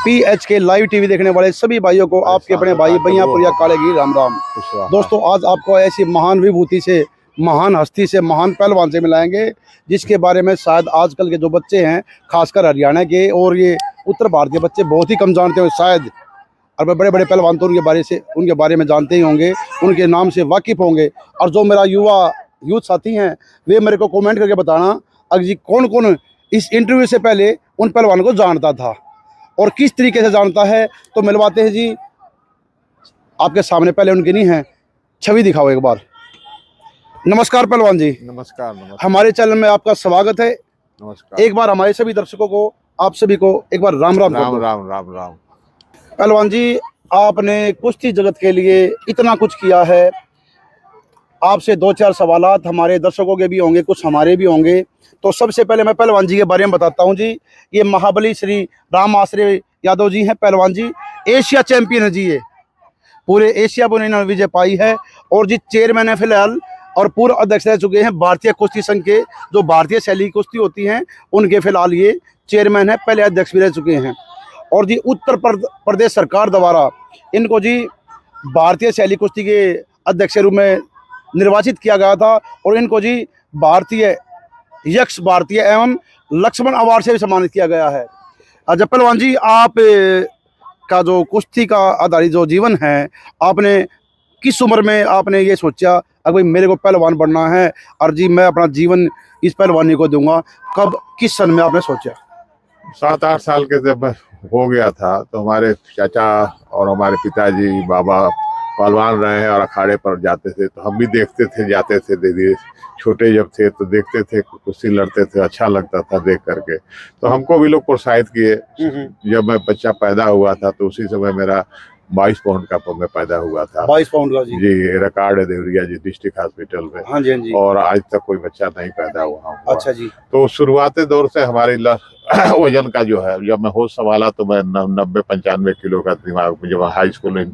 PHK live TV देखने वाले सभी भाइयों को आपके अपने भाई भैयापुरिया कालेगी राम राम। दोस्तों आज आपको ऐसी महान विभूति से, महान हस्ती से, महान पहलवान से मिलाएंगे जिसके बारे में शायद आजकल के जो बच्चे हैं, खासकर हरियाणा के और ये उत्तर भारतीय बच्चे बहुत ही कम जानते हो शायद। और बड़े बड़े पहलवान तो उनके बारे में जानते ही होंगे, उनके नाम से वाकिफ़ होंगे। और जो मेरा यूथ साथी हैं वे मेरे को कमेंट करके बताना अगर जी कौन कौन इस इंटरव्यू से पहले उन पहलवानों को जानता था और किस तरीके से जानता है। तो मिलवाते हैं जी आपके सामने, पहले उनकी नहीं है छवि दिखाओ एक बार। नमस्कार पहलवान जी। नमस्कार। नमस्कार। हमारे चैनल में आपका स्वागत है। नमस्कार। एक बार हमारे सभी दर्शकों को, आप सभी को एक बार राम राम राम राम राम राम। पहलवान जी आपने कुश्ती जगत के लिए इतना कुछ किया है, आपसे दो चार सवालात हमारे दर्शकों के भी होंगे, कुछ हमारे भी होंगे। तो सबसे पहले मैं पहलवान जी के बारे में बताता हूं जी। ये महाबली श्री राम आश्रय यादव जी हैं पहलवान जी, एशिया चैंपियन है जी। ये पूरे एशिया में इन्होंने विजय पाई है और जी चेयरमैन है फिलहाल और पूर्व अध्यक्ष रह चुके हैं भारतीय कुश्ती संघ के। जो भारतीय शैली कुश्ती होती हैं उनके फिलहाल ये चेयरमैन है, पहले अध्यक्ष भी रह चुके हैं। और जी उत्तर प्रदेश सरकार द्वारा इनको जी भारतीय शैली कुश्ती के अध्यक्ष के रूप में निर्वाचित किया गया था और इनको जी भारतीय यक्ष भारतीय एवं लक्ष्मण अवार्ड से भी सम्मानित किया गया है। अच्छा पहलवान जी, आप का जो कुश्ती का आधारित जो जीवन है, आपने किस उम्र में आपने ये सोचा अगर भाई मेरे को पहलवान बनना है और जी मैं अपना जीवन इस पहलवानी को दूंगा, कब किस सन में आपने सोचा? 7-8 साल के जब हो गया था तो हमारे चाचा और हमारे पिताजी बाबा पहलवान रहे हैं और अखाड़े पर जाते थे, तो हम भी देखते थे, जाते थे। धीरे छोटे जब थे तो देखते थे, कुश्ती लड़ते थे, अच्छा लगता था देख करके, तो हमको भी लोग प्रोत्साहित किए। जब मैं बच्चा पैदा हुआ था तो उसी समय मेरा 22 पाउंड का मैं पैदा हुआ था। 22 पाउंड का जी रिकॉर्ड है देवरिया जी डिस्ट्रिक्ट हॉस्पिटल में। हाँ जी, हाँ जी। और आज तक कोई बच्चा नहीं पैदा हुआ। अच्छा जी। तो शुरुआती दौर से हमारी वजन का जो है, जब मैं होश संभाला तो मैं 90-95 किलो का दिमाग, जब हाई स्कूल में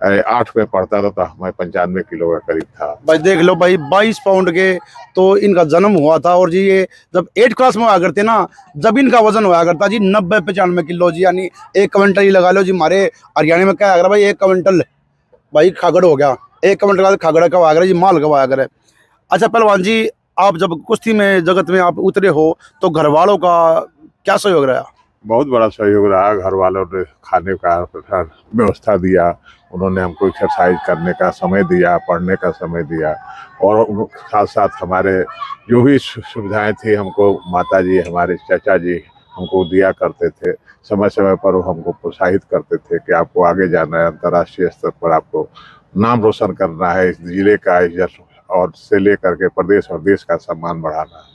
8 में पढ़ता था तो मैं 95 किलो का करीब था। भाई देख लो भाई, 22 पाउंड के तो इनका जन्म हुआ था। और जी ये जब 8 क्लास में हुआ करते ना, जब इनका वजन हुआ करता जी 90-95 किलो जी, यानी 1 क्विंटल ही लगा लो जी। हमारे हरियाणा में क्या है भाई, 1 क्विंटल भाई खागड़ हो गया। 1 क्विंटल का खागड़ का हुआ जी, माल का हुआ करे। अच्छा पहलवान जी, आप जब कुश्ती में जगत में आप उतरे हो तो घर वालों का क्या सहयोग रहा? बहुत बड़ा सहयोग रहा। घर वालों ने खाने का व्यवस्था दिया, उन्होंने हमको एक्सरसाइज करने का समय दिया, पढ़ने का समय दिया, और साथ साथ हमारे जो भी सुविधाएं थी हमको माता जी, हमारे चाचा जी हमको दिया करते थे। समय समय पर वो हमको प्रोत्साहित करते थे कि आपको आगे जाना है, अंतर्राष्ट्रीय स्तर पर आपको नाम रोशन करना है, इस जिले का और से लेकर के प्रदेश और देश का सम्मान बढ़ाना है।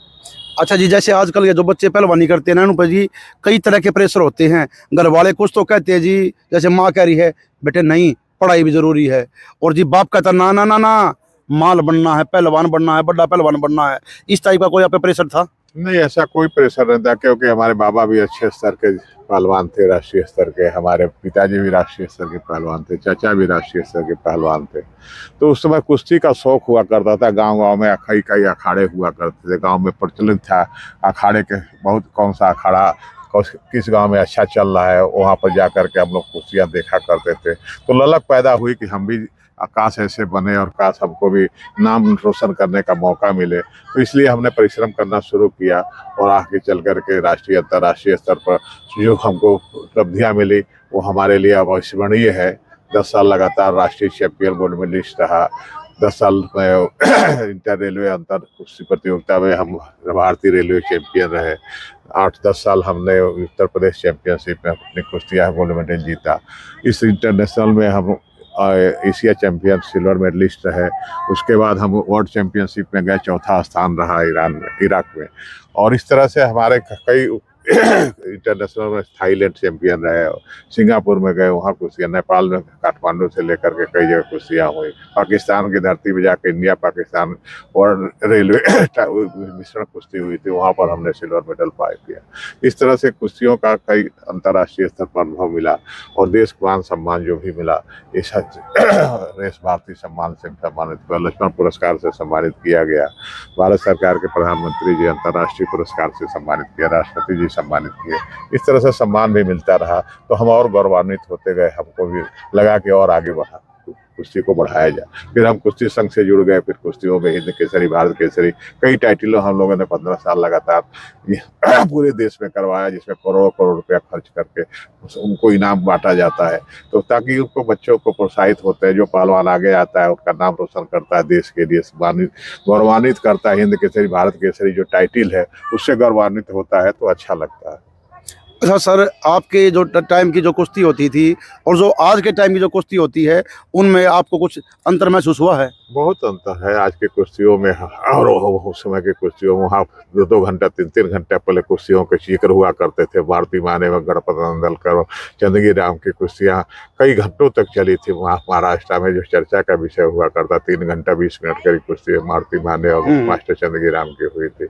अच्छा जी, जैसे आजकल के जो बच्चे पहलवानी करते हैं ना, उन पर जी कई तरह के प्रेशर होते हैं। घर वाले कुछ तो कहते हैं जी, जैसे माँ कह रही है बेटे नहीं पढ़ाई भी जरूरी है, और जी बाप कहता ना ना ना ना माल बनना है, पहलवान बनना है, बड़ा पहलवान बनना है। इस टाइप का कोई आप पे प्रेशर था? नहीं, ऐसा कोई प्रेशर नहीं था, क्योंकि हमारे बाबा भी अच्छे स्तर के पहलवान थे, राष्ट्रीय स्तर के। हमारे पिताजी भी राष्ट्रीय स्तर के पहलवान थे, चाचा भी राष्ट्रीय स्तर के पहलवान थे। तो उस समय कुश्ती का शौक हुआ करता था। गांव-गांव में कई अखाड़े हुआ करते थे। गांव में प्रचलित था अखाड़े के, बहुत कौन सा अखाड़ा किस गांव में अच्छा चल रहा है, वहाँ पर जा कर के हम लोग कुश्तियाँ देखा करते थे। तो ललक पैदा हुई कि हम भी काश ऐसे बने और काश हमको भी नाम रोशन करने का मौका मिले। तो इसलिए हमने परिश्रम करना शुरू किया और आगे चल कर के राष्ट्रीय अंतर्राष्ट्रीय स्तर पर जो हमको उपलब्धियाँ मिली वो हमारे लिए अविस्मरणीय है। 10 साल लगातार राष्ट्रीय चैंपियन गोल्ड मेडलिस्ट रहा। 10 साल में इंटर रेलवे अंतर कुश्ती प्रतियोगिता में हम भारतीय रेलवे चैंपियन रहे। 8-10 साल हमने उत्तर प्रदेश चैंपियनशिप में अपनी कुश्तियाँ गोल्ड मेडल जीता। इस इंटरनेशनल में हम एशिया चैंपियन सिल्वर मेडलिस्ट रहे। उसके बाद हम वर्ल्ड चैंपियनशिप में गए, 4था स्थान रहा इराक में। और इस तरह से हमारे कई इंटरनेशनल में थाईलैंड चैंपियन रहे, सिंगापुर में गए, वहाँ कुश्तियाँ, नेपाल में काठमांडू से लेकर के कई जगह कुश्तियाँ हुई। पाकिस्तान की धरती पर जाकर इंडिया पाकिस्तान और रेलवे मिश्रण कुश्ती हुई थी, वहाँ पर हमने सिल्वर मेडल पाया किया। इस तरह से कुश्तियों का कई अंतर्राष्ट्रीय स्तर पर अनुभव मिला और देश को मान सम्मान जो भी मिला, इस देश भारतीय सम्मान से सम्मानित, लक्ष्मण पुरस्कार से सम्मानित किया गया। भारत सरकार के प्रधानमंत्री जी अंतर्राष्ट्रीय पुरस्कार से सम्मानित किया, राष्ट्रपति जी सम्मानित किए। इस तरह से सम्मान भी मिलता रहा तो हम और गौरवान्वित होते गए, हमको भी लगा कि और आगे बढ़ा कुश्ती को बढ़ाया जाए। फिर हम कुश्ती संघ से जुड़ गए, फिर कुश्तियों में हिंद केसरी, भारत केसरी, कई टाइटलों हम लोगों ने 15 साल लगातार पूरे देश में करवाया, जिसमें करोड़ों करोड़ रुपया खर्च करके उनको इनाम बांटा जाता है, तो ताकि उनको बच्चों को प्रोत्साहित होते हैं। जो पहलवान आगे आता है उसका नाम रोशन करता है, देश के लिए गौरवान्वित करता है। हिंद केसरी, भारत केसरी जो टाइटिल है उससे गौरवान्वित होता है तो अच्छा लगता है। अच्छा सर, आपके जो टाइम की जो कुश्ती होती थी और जो आज के टाइम की जो कुश्ती होती है, उनमें आपको कुछ अंतर महसूस हुआ है? बहुत अंतर है आज के कुश्तियों में और उस समय के कुश्तियों में। वहाँ 2-2 घंटा 3-3 घंटे पहले कुश्तियों के जिक्र हुआ करते थे। भारती माने व गणपत नंदलकर, चंदगी राम की कुश्तियाँ कई घंटों तक चली थी। वहाँ महाराष्ट्र में जो चर्चा का विषय हुआ करता, 3 घंटा 20 मिनट की कुश्ती भारती माने और मास्टर चंदगी राम की हुई थी।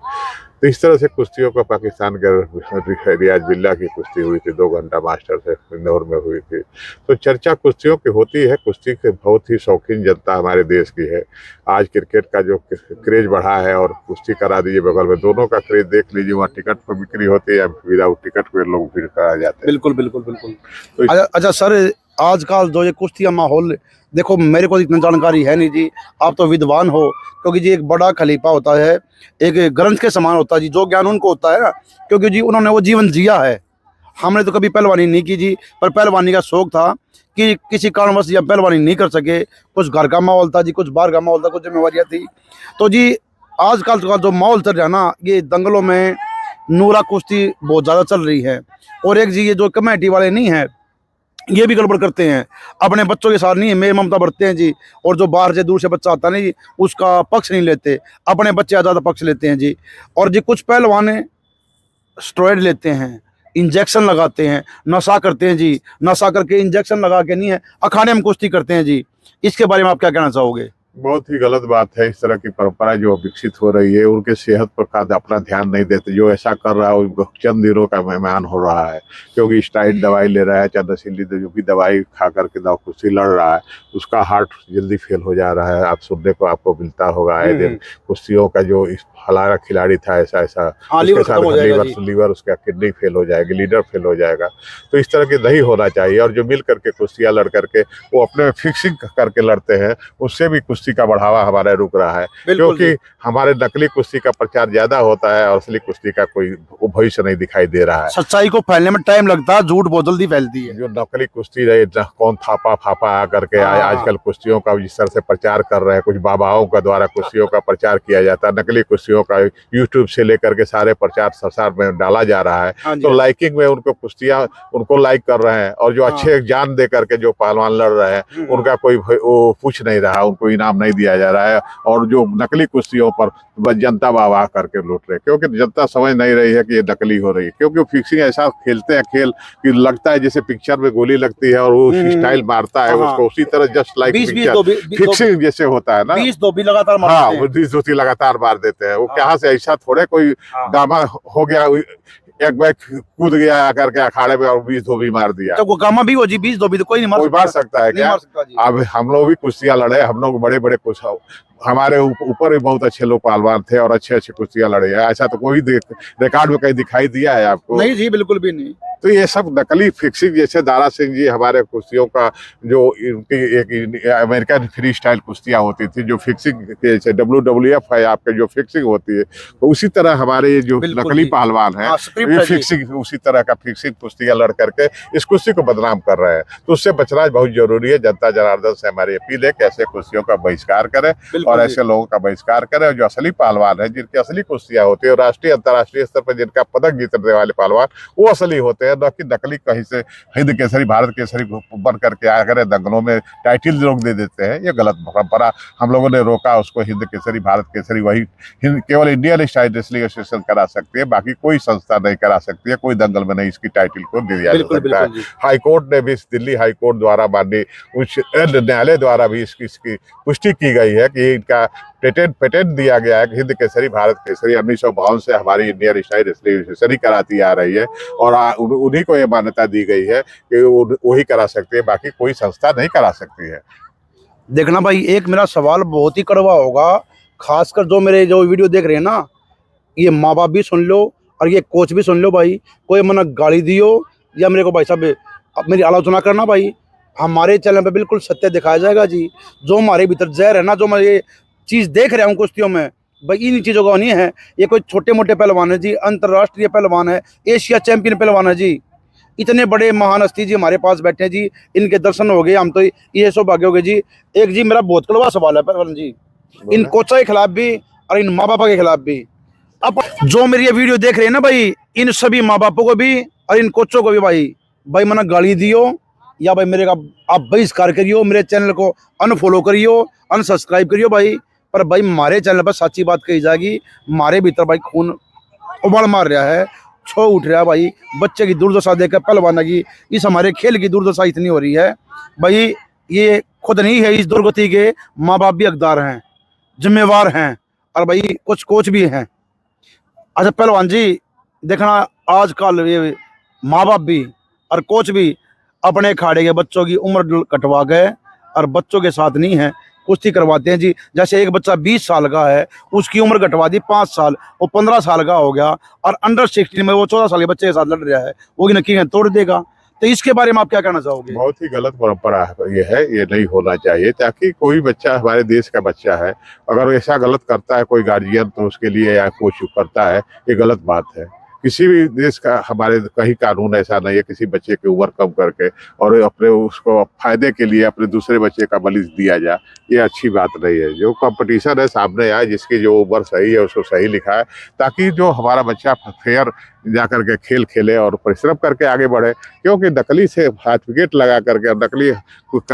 तो इस तरह से कुश्तियों का पाकिस्तान के रियाज बिल्ला की कुश्ती हुई थी, 2 घंटा मास्टर से इंदौर में हुई थी। तो चर्चा कुश्तियों की होती है। कुश्ती के बहुत ही शौकीन जनता हमारे देश की है। आज क्रिकेट का जो क्रेज बढ़ा है और कुश्ती करा दीजिए बगल में, दोनों का क्रेज देख लीजिए। वहाँ टिकट पर बिक्री होती है या विदाउट टिकट पे लोग भीड़ करा जाते हैं। बिल्कुल बिल्कुल बिल्कुल। तो अच्छा सर, आजकल जो ये कुश्ती का माहौल, देखो मेरे को इतनी जानकारी है नहीं जी, आप तो विद्वान हो, क्योंकि जी एक बड़ा खलीफा होता है, एक ग्रंथ के समान होता है जी, जो ज्ञान उनको होता है ना, क्योंकि जी उन्होंने वो जीवन जिया है। हमने तो कभी पहलवानी नहीं की जी, पर पहलवानी का शौक था कि किसी कारणवश या पहलवानी नहीं कर सके, कुछ घर का माहौल था जी, कुछ बाहर का माहौल था, कुछ जिम्मेवारियाँ थी। तो जी आजकल का जो माहौल चल रहा है ना, ये दंगलों में नूरा कुश्ती बहुत ज़्यादा चल रही है। और एक जी ये जो कमेटी वाले नहीं हैं, ये भी गड़बड़ करते हैं, अपने बच्चों के साथ नहीं मेरे ममता बरतते हैं जी। और जो बाहर से दूर से बच्चा आता नहीं जी, उसका पक्ष नहीं लेते, अपने बच्चे ज़्यादा पक्ष लेते हैं जी। और जी कुछ पहलवान स्टेरॉइड लेते हैं, इंजेक्शन लगाते हैं, नशा करते हैं जी, नशा करके इंजेक्शन लगा के नहीं है अखाड़े में कुश्ती करते हैं जी। इसके बारे में आप क्या कहना चाहोगे? बहुत ही गलत बात है। इस तरह की परंपरा जो विकसित हो रही है, उनके सेहत पर अपना ध्यान नहीं देते। जो ऐसा कर रहा है वो चंद दिनों का मेहमान हो रहा है, क्योंकि स्टेरॉइड दवाई ले रहा है, चंद्रशीली जो भी दवाई खा करके कुश्ती लड़ रहा है, उसका हार्ट जल्दी फेल हो जा रहा है। आप सुनने को आपको मिलता होगा आए दिन कुश्तियों का जो फलाना खिलाड़ी था ऐसा ऐसा, उसके साथ लीवर उसका किडनी फेल हो जाएगी, लीडर फेल हो जाएगा। तो इस तरह के नहीं होना चाहिए। और जो मिल करके कुश्तियाँ लड़ करके वो अपने फिक्सिंग करके लड़ते हैं, उससे भी कुश्ती का बढ़ावा हमारा रुक रहा है, क्योंकि हमारे नकली कुश्ती का प्रचार ज्यादा होता है और असली कुश्ती का कोई भविष्य नहीं दिखाई दे रहा है। सच्चाई को फैलने में टाइम लगता है, झूठ बहुत जल्दी फैलती है। जो नकली कुश्ती रहे, कौन थापा फापा आ करके आजकल कुश्तियों का जिस तरह से प्रचार कर रहे हैं, कुछ बाबाओं का द्वारा कुश्तियों का प्रचार किया जाता है, नकली कुश्तियों का यूट्यूब से लेकर के सारे प्रचार संसार में डाला जा रहा है। तो लाइकिंग में उनको कुश्तियां उनको लाइक कर रहे हैं, और जो अच्छे जान दे करके जो पहलवान लड़ रहे हैं उनका कोई वो पूछ नहीं रहा, उनको इनाम नहीं दिया जा रहा है। और जो नकली कुश्तियों पर जनता वाह करके लूट रहे, क्योंकि जनता समझ नहीं रही है कि ये नकली हो रही है। क्योंकि फिक्सिंग ऐसा खेलते हैं खेल कि लगता है जैसे पिक्चर में गोली लगती है और वो स्टाइल मारता है उसको, उसी तरह जस्ट लाइक फिक्सिंग जैसे होता है ना, 20 लगातार मारते हैं। 20 लगातार मार देते हैं। वो कहाँ से ऐसा थोड़े कोई गामा हो गया, एक बैग कूद गया आकर के अखाड़े में और 20 भी मार दिया। तो वो गामा भी हो जी, 20 भी तो कोई नहीं मार सकता है क्या? अब हम लोग भी कुश्तियां लड़े, हम लोग बड़े बड़े हमारे ऊपर भी बहुत अच्छे लोग पहलवान थे और अच्छे अच्छे कुश्तियां लड़े हैं। ऐसा तो कोई रिकॉर्ड में कहीं दिखाई दिया है आपको? नहीं जी, बिल्कुल भी नहीं। तो ये सब नकली फिक्सिंग, जैसे दारा सिंह जी हमारे कुश्तियों का जो इनकी एक अमेरिकन फ्री स्टाइल कुश्तियां होती थी, जो फिक्सिंग जैसे WWF है आपके, जो फिक्सिंग होती है, तो उसी तरह हमारे ये जो नकली पहलवान है फिक्सिंग, उसी तरह का फिक्सिंग कुश्तियां लड़ करके इस कुश्ती को बदनाम कर रहे हैं। तो उससे बचना बहुत जरूरी है। जनता जनार्दन से हमारी अपील है कि ऐसे कुश्तियों का बहिष्कार करें और ऐसे लोगों का बहिष्कार करें। जो असली पहलवान है, जिनकी असली कुश्तियां होती है, राष्ट्रीय अंतर्राष्ट्रीय स्तर पर जिनका पदक जीतने वाले पहलवान, वो असली होते हैं, न कि नकली कहीं से हिंद केसरी भारत केसरी बन करके आकर दंगलों में टाइटल लोग दे देते हैं। ये गलत परंपरा हम लोगों ने रोका उसको। हिंद केसरी भारत केसरी वही केवल इंडियन स्टाइल रेसलिंग एसोसिएशन करा सकती है, बाकी कोई संस्था नहीं करा सकती है। कोई दंगल में नहीं इसकी टाइटल को दिया जा सकता है। हाईकोर्ट ने भी, दिल्ली हाईकोर्ट द्वारा माननीय उच्च न्यायालय द्वारा भी इसकी पुष्टि की गई है कि इनका पेटेंट दिया गया है कि हिंद केसरी भारत केसरी 1952 से हमारी इंडियन स्टाइल रेसलिंग एसोसिएशन कराती आ रही है, और उन्हीं को ये मान्यता दी गई है कि वही करा सकते हैं, बाकी कोई संस्था नहीं करा सकती है। देखना भाई, एक मेरा सवाल बहुत ही कड़वा होगा, खासकर जो मेरे जो वीडियो देख रहे हैं ना, ये माँ बाप भी सुन लो और ये कोच भी सुन लो भाई, कोई मना गाली दियो या मेरे को भाई साहब अब मेरी आलोचना करना भाई, हमारे चैनल पे बिल्कुल सत्य दिखाया जाएगा जी। जो हमारे भीतर जहर है ना, जो मैं ये चीज़ देख रहा हूँ कुश्तियों में भाई, इन चीज़ों का नहीं है। ये कोई छोटे मोटे पहलवान है जी, अंतर्राष्ट्रीय पहलवान है, एशिया चैंपियन पहलवान है जी। इतने बड़े महान हस्ती जी हमारे पास बैठे हैं जी, इनके दर्शन हो गए, हम तो ये सौभाग्य हो गए जी। एक जी मेरा बहुत कड़वा सवाल है पहलवान जी, इन कोचा के खिलाफ भी और इन माँ बाप के खिलाफ भी। अब जो मेरी ये वीडियो देख रहे हैं ना भाई, इन सभी माँ बापों को भी और इन कोचों को भी भाई भाई मना गाली दियो या भाई मेरे का आप बहिष्कार करियो, मेरे चैनल को अनफॉलो करियो, अनसब्सक्राइब करियो भाई। पर भाई हमारे चैनल पर सच्ची बात कही जाएगी, हमारे भीतर भाई खून उबाल मार रहा है, छो उठ रहा है भाई। बच्चे की दुर्दशा देखकर पहलवान की, इस हमारे खेल की दुर्दशा इतनी हो रही है भाई, ये खुद नहीं है, इस दुर्गति के माँ बाप भी हकदार हैं, जिम्मेवार हैं, और भाई कुछ कोच भी हैं। अच्छा पहलवान जी देखना, आजकल ये माँ बाप भी और कोच भी अपने अखाड़े के बच्चों की उम्र कटवा गए और बच्चों के साथ नहीं है, कुश्ती करवाते हैं जी। जैसे एक बच्चा 20 साल का है, उसकी उम्र घटवा दी 5 साल, वो 15 साल का हो गया, और अंडर 16 में वो 14 साल के बच्चे के साथ लड़ रहा है, वो नक्की तोड़ देगा। तो इसके बारे में आप क्या कहना चाहोगे? बहुत ही गलत परंपरा है ये नहीं होना चाहिए। ताकि कोई बच्चा, हमारे देश का बच्चा है, अगर ऐसा गलत करता है कोई गार्जियन, तो उसके लिए या कोच करता है, ये गलत बात है। किसी भी देश का, हमारे कहीं कानून ऐसा नहीं है किसी बच्चे की उम्र कम करके और अपने उसको फायदे के लिए अपने दूसरे बच्चे का बलि दिया जाए, ये अच्छी बात नहीं है। जो कंपटीशन है सामने आए, जिसकी जो उम्र सही है उसको सही लिखा है, ताकि जो हमारा बच्चा फेयर जा करके खेल खेले और परिश्रम करके आगे बढ़े। क्योंकि नकली से सर्टिफिकेट लगा करके और नकली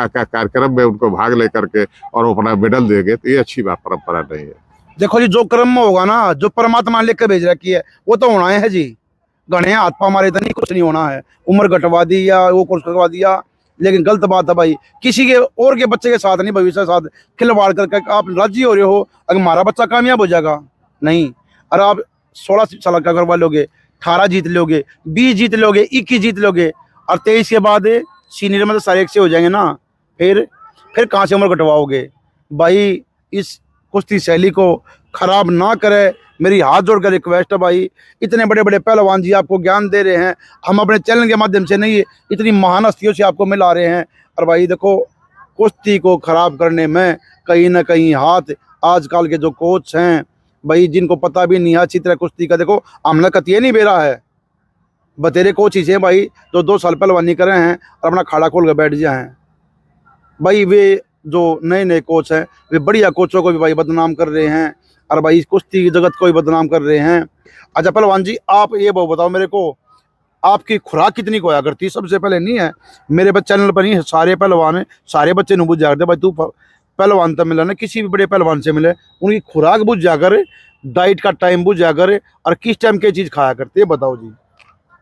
कार्यक्रम में उनको भाग ले करके और अपना मेडल देंगे, तो ये अच्छी बात परंपरा नहीं है। देखो जी, जो कर्म में होगा ना, जो परमात्मा ने लिख के भेज रखी है वो तो होना है जी। गणे हाथ पा मारे तो नहीं, कुछ नहीं होना है। उम्र घटवा दी या वो कुछ करवा दिया, लेकिन गलत बात है भाई, किसी के और के बच्चे के साथ नहीं, भविष्य के साथ खिलवाड़ करके आप राजी हो रहे हो। अगर हमारा बच्चा कामयाब हो जाएगा नहीं, और आप 16 साल का करवा लोगे, 18 जीत लोगे, 20 जीत लोगे, 21 जीत लोगे, और 23 के बाद सीनियर में तो सारे एक से हो जाएंगे ना, फिर कहाँ से उम्र घटवाओगे भाई? इस कुश्ती शैली को खराब ना करे, मेरी हाथ जोड़कर रिक्वेस्ट है भाई। इतने बड़े बड़े पहलवान जी आपको ज्ञान दे रहे हैं, हम अपने चैनल के माध्यम से नहीं, इतनी महान हस्तियों से आपको मिला रहे हैं। और भाई देखो, कुश्ती को खराब करने में कहीं ना कहीं हाथ आजकल के जो कोच हैं भाई, जिनको पता भी नहीं है अच्छी तरह कुश्ती का, देखो हमने कतिये नहीं बेरा है, बतेरे कोच ही से भाई जो 2 साल पहलवानी कर रहे हैं और अपना खाड़ा खोल कर बैठ जाए हैं भाई। वे जो नए नए कोच हैं, वे बढ़िया कोचों को भी भाई बदनाम कर रहे हैं, और भाई इस कुश्ती की जगत को भी बदनाम कर रहे हैं। अच्छा पहलवान जी, आप ये बताओ मेरे को, आपकी खुराक कितनी को होया करती? सबसे पहले नहीं है मेरे चैनल पर, नहीं है, सारे पहलवान है, सारे बच्चे नहीं बुझ जाते भाई, तू पहलवान तो मिला ना, किसी भी बड़े पहलवान से मिले, उनकी खुराक बुझ जाकर, डाइट का टाइम बुझ जाकर, और किस टाइम की चीज़ खाया करते हैं बताओ जी।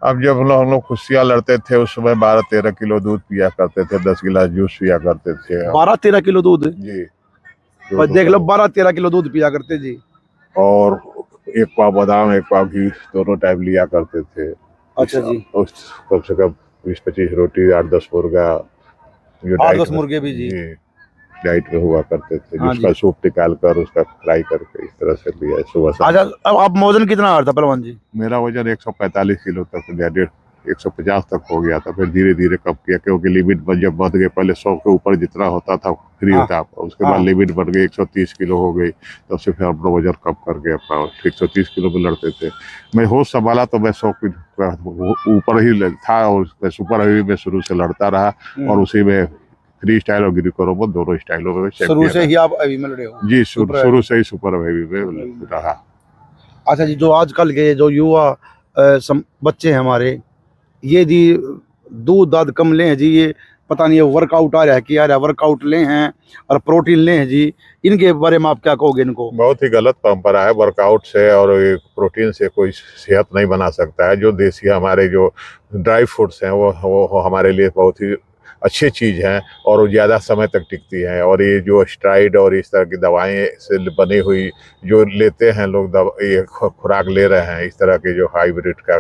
अब जब हम लोग कुश्तियाँ लड़ते थे उस समय 12-13 किलो दूध पिया करते थे, 10 गिलास जूस पिया करते थे। 12-13 किलो दूध? जी, भाई देख लो, 12-13 किलो दूध पिया करते जी। और 1 पाव बादाम 1 पाव घी दोनों टाइम लिया करते थे। अच्छा जी। उस कम से कम 20-25 रोटी, 8-10 मुर्गा, जो 8-10 डाइट मुर्गे भी जी। डाइट में हुआ करते थे, हाँ जिसका जी। सूप निकाल कर उसका फ्राई करके इस तरह से लिया सुबह शाम। अच्छा, अब आप वजन कितना आ रहा था पहलवान जी? मेरा वजन 145 किलो तक, 150 तक हो गया था, फिर धीरे धीरे कम किया, क्योंकि लिमिट जब बढ़ गई, पहले 100 के ऊपर जितना होता था फ्री हाँ। था, उसके बाद हाँ। लिमिट बढ़ गई 130 किलो हो गई, तब से फिर अपना वजन कम करके अपना 130 किलो में लड़ते थे। मैं होश संभाला तो मैं 100 किलो ऊपर ही था, और मैं सुपर हैवी में शुरू से लड़ता रहा, और उसी में फ्री स्टाइल और ग्रीको रोबो दोनों स्टाइलों में शुरू से ही आप अभी में लड़े हो? जी, शुरू से ही सुपर हैवी में रहा। अच्छा जी, जो आजकल के जो युवा बच्चे हैं हमारे, ये जी दूध दाद कम लें जी, ये पता नहीं है वर्कआउट आ रहा है, क्या आ रहा है, वर्कआउट लें हैं और प्रोटीन लें हैं जी, इनके बारे में आप क्या कहोगे? इनको बहुत ही गलत परंपरा है। वर्कआउट से और प्रोटीन से कोई सेहत नहीं बना सकता है। जो देसी हमारे जो ड्राई फ्रूट्स हैं वो हमारे लिए बहुत ही अच्छी चीज़ हैं, और वो ज़्यादा समय तक टिकती हैं। और ये जो स्टेरॉइड और इस तरह की दवाएं से बनी हुई जो लेते हैं लोग, ये खुराक ले रहे हैं, इस तरह के जो हाइब्रिड का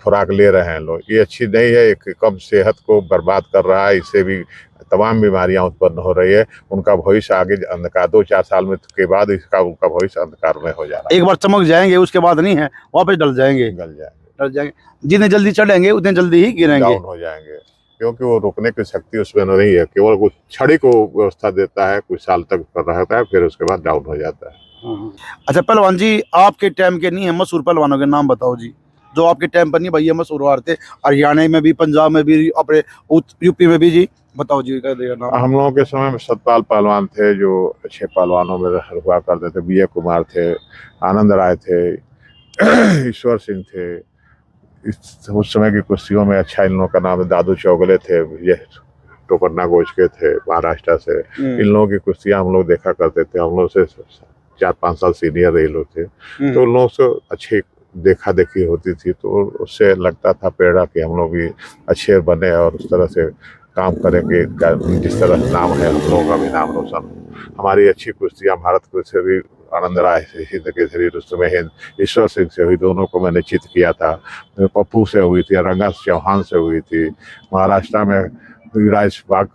खुराक ले रहे हैं लोग, ये अच्छी नहीं है। एक कम सेहत को बर्बाद कर रहा है, इससे भी तमाम बीमारियां उत्पन्न हो रही है। उनका भविष्य आगे अंधकार 2-4 साल में के बाद उनका भविष्य अंधकार में हो जाना, एक बार चमक जाएंगे उसके बाद नहीं है, वापस डल जाएंगे। डल जाएंगे, जितने जल्दी चढ़ेंगे उतने जल्दी ही गिरेंगे, डाउन हो जाएंगे, क्योंकि वो रुकने की शक्ति उसमें नहीं है। केवल कुछ क्षणिक को व्यवस्था देता है, कुछ साल तक कर रहता है, फिर उसके बाद डाउन हो जाता है। अच्छा पहलवान जी, आपके टाइम के नहीं है मशहूर पहलवानों के नाम बताओ जी, जो आपके टाइम पर नहीं भैया मशहूर थे, हरियाणा में भी, पंजाब में भी, अपने यूपी में भी जी, बताओ जी का नाम। हम लोगों के समय में सतपाल पहलवान थे जो अच्छे पहलवानों में हुआ करते थे। बीए कुमार थे, आनंद राय थे, ईश्वर सिंह थे। उस समय की कुश्तियों में अच्छा इन लोगों का नाम है। दादू चौगले थे, ये टोपन्ना गोज के थे महाराष्ट्र से। इन लोगों की कुश्तियां हम लोग देखा करते थे। हम लोग से 4-5 साल सीनियर ये लोग थे, तो उन लोगों से अच्छी देखा देखी होती थी, तो उससे लगता था प्रेरणा कि हम लोग भी अच्छे बने और उस तरह से काम करेंगे। जिस तरह नाम है हम लोगों का भी नाम रोशन। हमारी अच्छी कुश्तियाँ भारत को से भी आनंद राय से, हिंद केसरी रुस्तमे हिंद, ईश्वर सिंह से हुई, दोनों को मैंने चित किया था। पप्पू से हुई थी, रंगा चौहान से हुई थी, महाराष्ट्र में राज बाग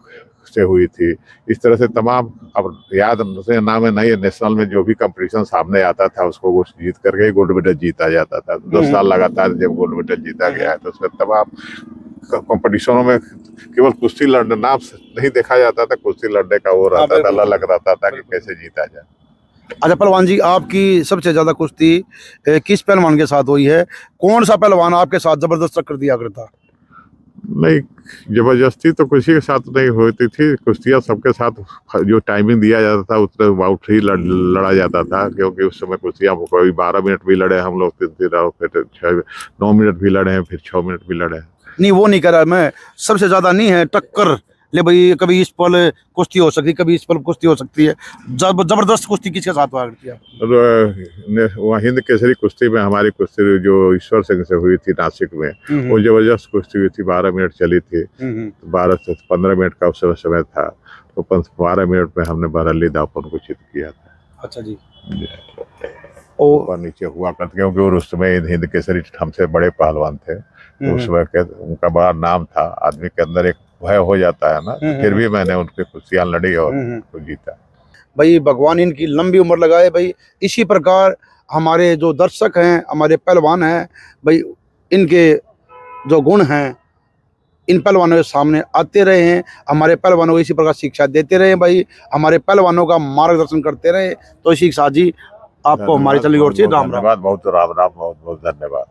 से हुई थी। इस तरह से तमाम, अब याद से नाम है नहीं, नेशनल में जो भी कंपटीशन सामने आता था उसको वो जीत करके ही गोल्ड मेडल जीता जाता था। 2 साल लगातार जब गोल्ड मेडल जीता गया है, तो उसमें तमाम कंपटीशनों में केवल कुश्ती लड़ना नाम नहीं देखा जाता था, कुश्ती लड़ने का वो रहता था, अलग रहता था कि कैसे जीता जाए। अच्छा पहलवान जी, आपकी सबसे ज्यादा कुश्ती किस पहलवान के साथ हुई है? कौन सा पहलवान आपके साथ जबरदस्त टक्कर दिया करता? नहीं, जबरदस्ती तो किसी के साथ नहीं होती थी। कुश्तियाँ सबके साथ जो टाइमिंग दिया जाता था उतने बाउट ही लड़ा जाता था, क्योंकि उस समय कुश्तियाँ कोई 12 मिनट भी लड़े हम लोग, 3 राउंड, फिर 9 मिनट भी लड़े हैं, फिर 6 मिनट भी लड़े हैं। नहीं वो नहीं करा मैं, सबसे ज्यादा नहीं है टक्कर ले भाई, कभी इस पल कुश्ती हो सकती है, कभी इस पल कुश्ती हो सकती है। जबरदस्त कुश्ती किसके साथ हुआ करती है? वहाँ हिंद केसरी कुश्ती में हमारी कुश्ती जो ईश्वर सिंह से हुई थी नासिक में, वो जबरदस्त कुश्ती हुई थी। 12 मिनट चली थी, 12 से 15 मिनट का उस समय था, तो 12 मिनट में हमने बरहली दापन को चित किया था। अच्छा जी। ऊपर नीचे हुआ करते, क्योंकि उस समय हिंद केसरी हमसे बड़े पहलवान थे, तो उस समय उनका बड़ा नाम था। आदमी के अंदर एक भय हो जाता है ना, फिर भी मैंने उनके कुश्तियाँ लड़ी और तो जीता। भाई भगवान इनकी लंबी उम्र लगाए भाई। इसी प्रकार हमारे जो दर्शक हैं, हमारे पहलवान हैं भाई, इनके जो गुण हैं इन पहलवानों के सामने आते रहे हैं, हमारे पहलवानों को इसी प्रकार शिक्षा देते रहे भाई, हमारे पहलवानों का मार्गदर्शन करते रहे। तो इसी के साथ जी आपको हमारी चली ओर से राम राम। बहुत राम राम, बहुत बहुत धन्यवाद।